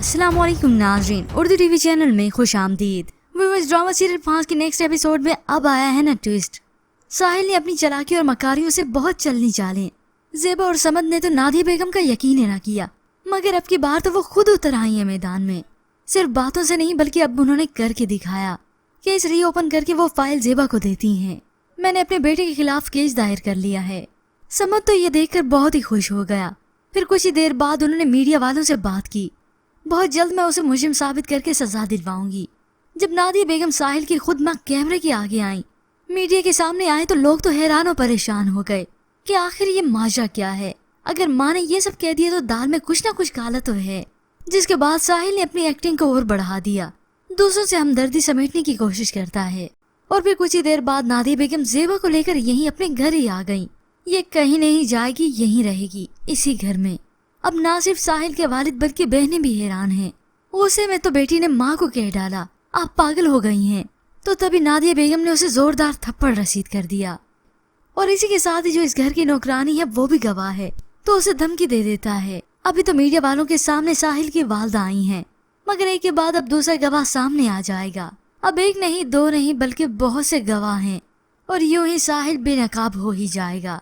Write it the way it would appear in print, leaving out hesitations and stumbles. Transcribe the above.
अस्सलाम वालेकुम नाज़रीन, उर्दू टीवी चैनल में खुश आमदीद। व्यूअर्स, ड्रामा सीरियल 5 के नेक्स्ट एपिसोड में अब आया है ना ट्विस्ट। साहिल ने अपनी चालाकी और मकारियों से बहुत चलनी चालें। ज़ेबा और समद ने तो नादिया बेगम का यकीन ही ना किया, मगर अब की बार तो वो खुद उतर आई है मैदान में। सिर्फ बातों से नहीं बल्कि अब उन्होंने करके दिखाया। केस रीओपन करके वो फाइल ज़ेबा को देती हैं। मैंने अपने बेटे के खिलाफ केस दायर कर लिया है। समद तो ये देखकर बहुत ही खुश हो गया। फिर कुछ ही देर बाद उन्होंने मीडिया वालों से बात की। बहुत जल्द मैं उसे मुजरिम साबित करके सजा दिलवाऊंगी। जब नादिया बेगम साहिल की खुद मां कैमरे के आगे आई, मीडिया के सामने आए, तो लोग तो हैरान और परेशान हो गए कि आखिर ये माजरा क्या है। अगर माँ ने ये सब कह दिया तो दाल में कुछ ना कुछ काला तो है। जिसके बाद साहिल ने अपनी एक्टिंग को और बढ़ा दिया, दूसरों से हमदर्दी समेटने की कोशिश करता है। और फिर कुछ ही देर बाद नादिया बेगम ज़ेबा को लेकर यहीं अपने घर ही आ गई। ये कहीं नहीं जाएगी, यहीं रहेगी इसी घर में। अब ना सिर्फ साहिल के वालिद बल्कि बहनें भी हैरान हैं। उसे में तो बेटी ने माँ को कह डाला, आप पागल हो गई हैं। तो तभी नादिया बेगम ने उसे जोरदार थप्पड़ रसीद कर दिया। और इसी के साथ ही जो इस घर की नौकरानी है वो भी गवाह है, तो उसे धमकी दे देता है। अभी तो मीडिया वालों के सामने साहिल की वालदा आई हैं, मगर एक के बाद अब दूसरा गवाह सामने आ जाएगा। अब एक नहीं, दो नहीं, बल्कि बहुत से गवाह हैं। और यूं ही साहिल बेनकाब हो ही जाएगा।